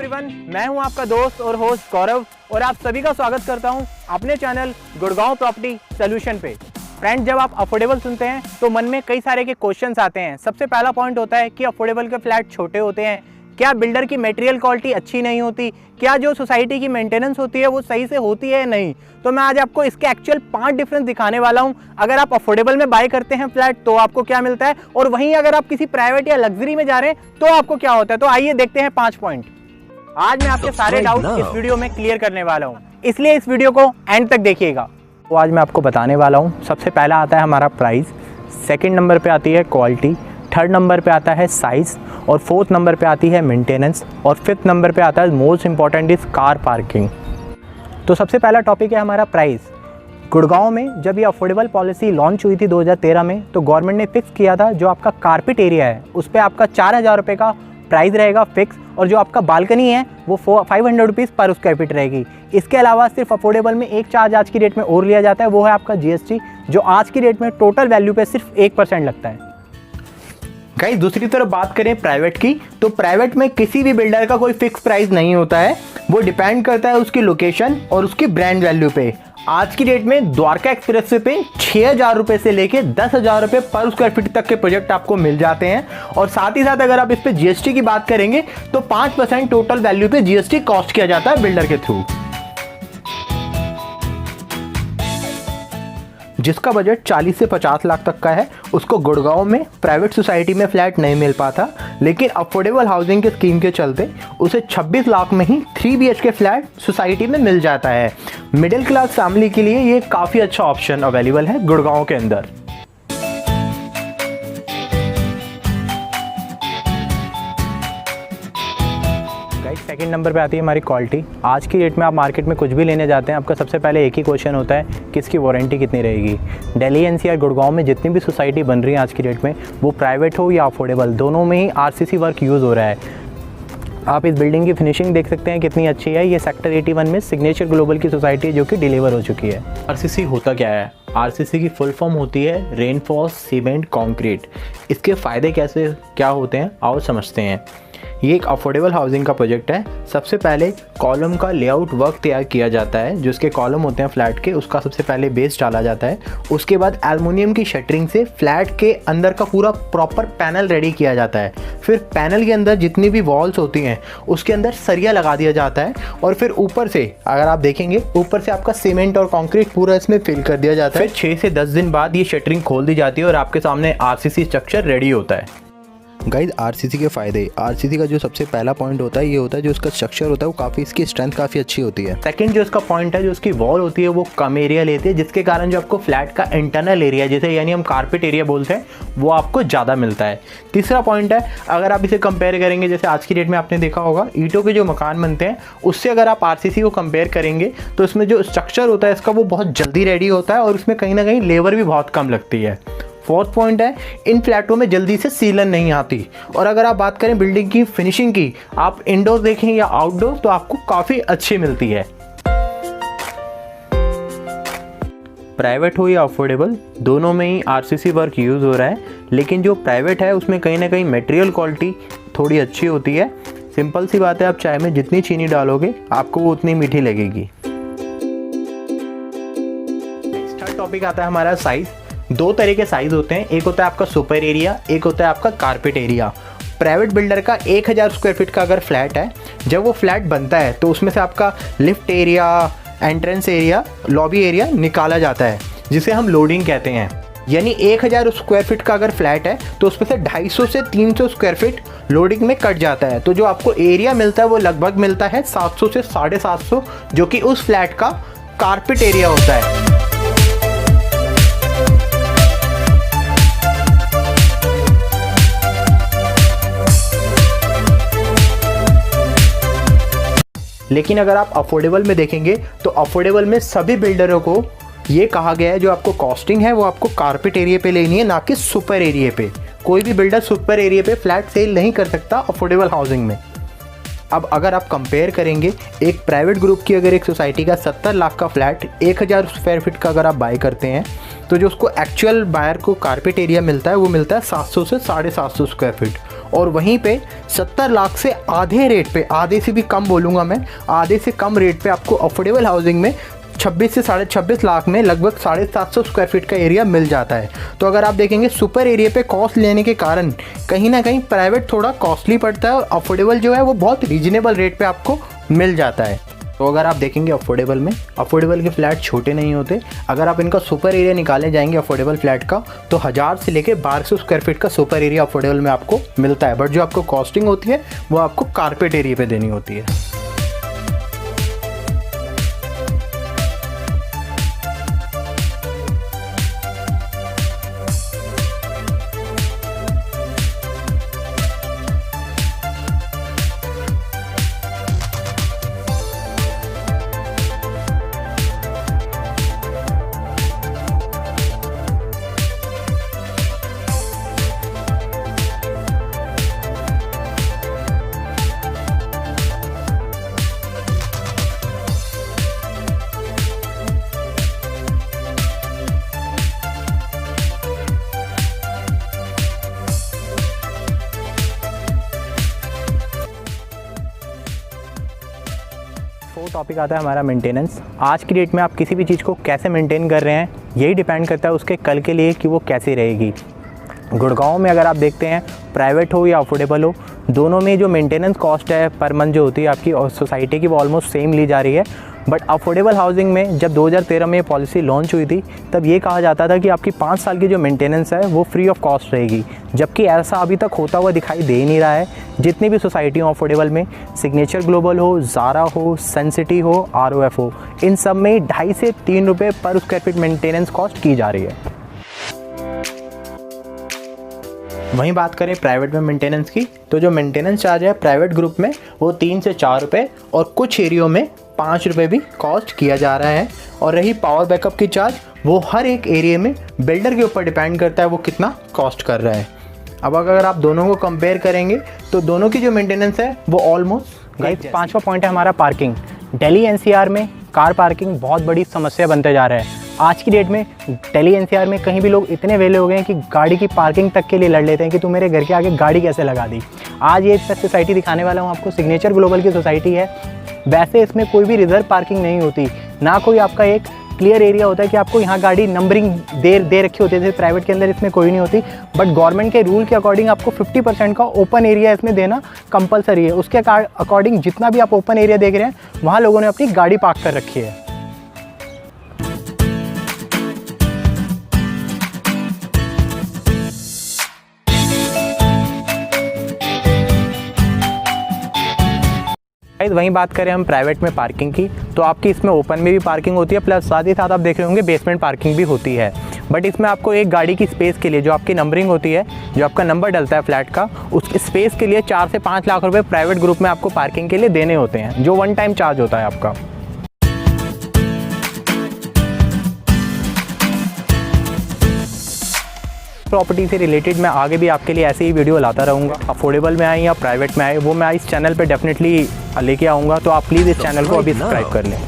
Everyone, मैं हूं आपका दोस्त और होस्ट गौरव और आप सभी का स्वागत करता हूं अपने चैनल गुड़गांव प्रॉपर्टी सॉल्यूशन पे। फ्रेंड्स, जब आप अफोर्डेबल सुनते हैं तो मन में कई सारे के क्वेश्चंस आते हैं। सबसे पहला पॉइंट होता है कि अफोर्डेबल के फ्लैट छोटे होते हैं, क्या बिल्डर की मटेरियल क्वालिटी अच्छी नहीं होती, क्या जो सोसाइटी की मेंटेनेंस होती है वो सही से होती है नहीं। तो मैं आज आपको इसके एक्चुअल 5 डिफरेंस दिखाने वाला हूं। अगर आप अफोर्डेबल में बाय करते हैं फ्लैट तो आपको क्या मिलता है, और वहीं अगर आप किसी प्राइवेट या लग्जरी में जा रहे हैं तो आपको क्या होता है। तो आइए देखते हैं 5 पॉइंट। आज मैं आपके सारे डाउट इस वीडियो में क्लियर करने वाला हूँ, इसलिए इस वीडियो को एंड तक देखिएगा। तो आज मैं आपको बताने वाला हूँ, सबसे पहला आता है हमारा प्राइस, सेकंड नंबर पे आती है क्वालिटी, थर्ड नंबर पे आता है साइज़, और फोर्थ नंबर पे आती है मेंटेनेंस, और फिफ्थ नंबर पे आता है most important is car parking. तो सबसे पहला टॉपिक है हमारा प्राइस। गुड़गांव में जब ये अफोर्डेबल पॉलिसी लॉन्च हुई थी 2013 में, तो गवर्नमेंट ने फिक्स किया था जो आपका कारपेट एरिया है उस पर आपका 4000 रुपये का प्राइस रहेगा फिक्स, और जो आपका बालकनी है वो 500 रुपीज़ पर स्क्वायर फीट रहेगी। इसके अलावा सिर्फ अफोर्डेबल में एक चार्ज आज की डेट में और लिया जाता है, वो है आपका GST, जो आज की डेट में टोटल वैल्यू पे सिर्फ 1% लगता है। गाइस, दूसरी तरफ बात करें प्राइवेट की, तो प्राइवेट में किसी भी बिल्डर का कोई फिक्स प्राइस नहीं होता है, वो डिपेंड करता है उसकी लोकेशन और उसकी ब्रांड वैल्यू पे। आज की डेट में द्वारका एक्सप्रेसवे पे 6000 रुपये से लेके 10,000 रुपये पर स्क्वायर फीट तक के प्रोजेक्ट आपको मिल जाते हैं, और साथ ही साथ अगर आप इस पे GST की बात करेंगे तो 5% टोटल वैल्यू पे GST कॉस्ट किया जाता है बिल्डर के थ्रू। जिसका बजट 40 से 50 लाख तक का है उसको गुड़गांव में प्राइवेट सोसाइटी में फ्लैट नहीं मिल पाता, लेकिन अफोर्डेबल हाउसिंग के स्कीम के चलते उसे 26 लाख में ही 3 BHK फ्लैट सोसाइटी में मिल जाता है। मिडिल क्लास फैमिली के लिए ये काफ़ी अच्छा ऑप्शन अवेलेबल है गुड़गांव के अंदर। सेकंड नंबर पे आती है हमारी क्वालिटी। आज की डेट में आप मार्केट में कुछ भी लेने जाते हैं, आपका सबसे पहले एक ही क्वेश्चन होता है कि इसकी वारंटी कितनी रहेगी। दिल्ली NCR गुड़गांव में जितनी भी सोसाइटी बन रही है आज की डेट में, वो प्राइवेट हो या अफोर्डेबल, दोनों में ही RCC वर्क यूज़ हो रहा है। आप इस बिल्डिंग की फिनिशिंग देख सकते हैं कितनी अच्छी है। ये सेक्टर 81 में सिग्नेचर ग्लोबल की सोसाइटी है जो कि डिलीवर हो चुकी है। RCC होता क्या है? RCC की फुल फॉर्म होती है रेनफोर्स सीमेंट कंक्रीट। इसके फ़ायदे कैसे क्या होते हैं आओ समझते हैं। ये एक अफोर्डेबल हाउसिंग का प्रोजेक्ट है। सबसे पहले कॉलम का लेआउट वर्क तैयार किया जाता है, जो उसके कॉलम होते हैं फ्लैट के, उसका सबसे पहले बेस डाला जाता है। उसके बाद एल्युमिनियम की शटरिंग से फ्लैट के अंदर का पूरा प्रॉपर पैनल रेडी किया जाता है। फिर पैनल के अंदर जितनी भी वॉल्स होती हैं उसके अंदर सरिया लगा दिया जाता है, और फिर ऊपर से अगर आप देखेंगे ऊपर से आपका सीमेंट और कॉन्क्रीट पूरा इसमें फिल कर दिया जाता है। फिर 6 से 10 दिन बाद ये शटरिंग खोल दी जाती है और आपके सामने RCC स्ट्रक्चर रेडी होता है। गाइस, RCC के फ़ायदे। RCC का जो सबसे पहला पॉइंट होता है ये होता है जो उसका स्ट्रक्चर होता है वो काफ़ी, इसकी स्ट्रेंथ काफ़ी अच्छी होती है। सेकंड जो इसका पॉइंट है, जो उसकी वॉल होती है वो कम एरिया लेती है, जिसके कारण जो आपको फ्लैट का इंटरनल एरिया, जैसे यानी हम कारपेट एरिया बोलते हैं, वो आपको ज़्यादा मिलता है। तीसरा पॉइंट है, अगर आप इसे कंपेयर करेंगे, जैसे आज की डेट में आपने देखा होगा ईंटों के जो मकान बनते हैं उससे अगर आप RCC को कंपेयर करेंगे तो इसमें जो स्ट्रक्चर होता है इसका वो बहुत जल्दी रेडी होता है, और इसमें कहीं ना कहीं लेबर भी बहुत कम लगती है। फोर्थ पॉइंट है, इन फ्लैटों में जल्दी से सीलन नहीं आती। और अगर आप बात करें बिल्डिंग की फिनिशिंग की, आप इंडोर देखें या आउटडोर, तो आपको काफ़ी अच्छी मिलती है। प्राइवेट हो या अफोर्डेबल, दोनों में ही RCC वर्क यूज़ हो रहा है, लेकिन जो प्राइवेट है उसमें कहीं ना कहीं मटेरियल क्वालिटी थोड़ी अच्छी होती है। सिंपल सी बात है, आप चाय में जितनी चीनी डालोगे आपको वो उतनी मीठी लगेगी। नेक्स्ट टॉपिक आता है हमारा साइज़। 2 तरह के साइज़ होते हैं, एक होता है आपका सुपर एरिया, एक होता है आपका कारपेट एरिया। प्राइवेट बिल्डर का 1000 स्क्वायर फीट का अगर फ्लैट है, जब वो फ्लैट बनता है तो उसमें से आपका lift area, entrance area, lobby area निकाला जाता है, जिसे हम लोडिंग कहते हैं। यानी 1000 स्क्वायर फीट का अगर फ्लैट है तो उसमें से 250 से 300 स्क्वायर फीट लोडिंग में कट जाता है। तो जो आपको एरिया मिलता है वो लगभग मिलता है 700 से 750, जो कि उस फ्लैट का कारपेट एरिया होता है। लेकिन अगर आप अफोर्डेबल में देखेंगे तो अफोर्डेबल में सभी बिल्डरों को ये कहा गया है जो आपको कॉस्टिंग है वो आपको कारपेट एरिया पे लेनी है, ना कि सुपर एरिया पे। कोई भी बिल्डर सुपर एरिया पे फ्लैट सेल नहीं कर सकता अफोर्डेबल हाउसिंग में। अब अगर आप कंपेयर करेंगे, एक प्राइवेट ग्रुप की अगर एक सोसाइटी का 70 लाख का फ्लैट 1000 स्क्वायर फीट का अगर आप बाय करते हैं, तो जो उसको एक्चुअल बायर को कारपेट एरिया मिलता है वो मिलता है 700 से 750 स्क्वायर फीट। और वहीं पे 70 लाख से आधे रेट पे, आधे से भी कम बोलूँगा मैं, आधे से कम रेट पे आपको अफोर्डेबल हाउसिंग में 26 से 26.5 लाख में लगभग 750 स्क्वायर फीट का एरिया मिल जाता है। तो अगर आप देखेंगे सुपर एरिया पे कॉस्ट लेने के कारण कहीं ना कहीं प्राइवेट थोड़ा कॉस्टली पड़ता है और अफोर्डेबल जो है वो बहुत रीजनेबल रेट पे आपको मिल जाता है। तो अगर आप देखेंगे अफोर्डेबल में, अफोर्डेबल के फ्लैट छोटे नहीं होते। अगर आप इनका सुपर एरिया निकाले जाएंगे अफोर्डेबल फ्लैट का तो 1000 से लेकर 1200 स्क्वायर फीट का सुपर एरिया अफोर्डेबल में आपको मिलता है। बट जो आपको कॉस्टिंग होती है वो आपको कारपेट एरिया पे देनी होती है। फोर्थ टॉपिक आता है हमारा मेंटेनेंस। आज की डेट में आप किसी भी चीज़ को कैसे मेंटेन कर रहे हैं यही डिपेंड करता है उसके कल के लिए कि वो कैसी रहेगी। गुड़गांव में अगर आप देखते हैं प्राइवेट हो या अफोर्डेबल हो, दोनों में जो मेंटेनेंस कॉस्ट है पर मंथ जो होती है आपकी और सोसाइटी की वो ऑलमोस्ट सेम ली जा रही है। बट अफोर्डेबल हाउसिंग में जब 2013 में ये पॉलिसी लॉन्च हुई थी तब ये कहा जाता था कि आपकी 5 साल की जो मेंटेनेंस है वो फ्री ऑफ कॉस्ट रहेगी, जबकि ऐसा अभी तक होता हुआ दिखाई दे नहीं रहा है। जितनी भी सोसाइटी हो अफोर्डेबल में, सिग्नेचर ग्लोबल हो, ज़ारा हो, सन सिटी हो, ROF हो, इन सब में 2.5 से 3 रुपये पर स्क्वायर फीट मेंटेनेंस कॉस्ट की जा रही है। वहीं बात करें प्राइवेट में मेंटेनेंस की तो जो मेंटेनेंस चार्ज है प्राइवेट ग्रुप में वो 3 से 4 रुपये और कुछ एरियो में 5 रुपये भी कॉस्ट किया जा रहा है। और रही पावर बैकअप की चार्ज, वो हर एक एरिया में बिल्डर के ऊपर डिपेंड करता है वो कितना कॉस्ट कर रहा है। अब अगर आप दोनों को कंपेयर करेंगे तो दोनों की जो मेंटेनेंस है वो ऑलमोस्ट। पांचवा पॉइंट है हमारा पार्किंग। दिल्ली NCR में कार पार्किंग बहुत बड़ी समस्या बनते जा रहा है। आज की डेट में दिल्ली NCR में कहीं भी लोग इतने वेले हो गए हैं कि गाड़ी की पार्किंग तक के लिए लड़ लेते हैं कि तू मेरे घर के आगे गाड़ी कैसे लगा दी। आज ये सोसाइटी दिखाने वाला हूँ आपको, सिग्नेचर ग्लोबल की सोसाइटी है। वैसे इसमें कोई भी रिजर्व पार्किंग नहीं होती, ना कोई आपका एक क्लियर एरिया होता है कि आपको यहाँ गाड़ी नंबरिंग दे रखी होती है, जैसे प्राइवेट के अंदर इसमें कोई नहीं होती। बट गवर्नमेंट के रूल के अकॉर्डिंग आपको 50% का ओपन एरिया इसमें देना कंपलसरी है। उसके अकॉर्डिंग जितना भी आप ओपन एरिया देख रहे हैं वहाँ लोगों ने अपनी गाड़ी पार्क कर रखी है। वहीं बात करें हम प्राइवेट में पार्किंग की तो आपकी इसमें ओपन में भी पार्किंग होती है, प्लस साथ ही साथ आप देख रहे होंगे बेसमेंट पार्किंग भी होती है। बट इसमें आपको एक गाड़ी की स्पेस के लिए जो आपकी नंबरिंग होती है, जो आपका नंबर डलता है फ्लैट का, उस स्पेस के लिए 4 से 5 लाख रुपए प्राइवेट ग्रुप में आपको पार्किंग के लिए देने होते हैं, जो 1 टाइम चार्ज होता है आपका। प्रॉपर्टी से रिलेटेड मैं आगे भी आपके लिए ऐसे ही वीडियो लाता रहूँगा। अफोर्डेबल में आए या प्राइवेट में आए वो मैं इस चैनल पे डेफिनेटली लेके आऊँगा, तो आप प्लीज़ इस चैनल को अभी सब्सक्राइब कर लें।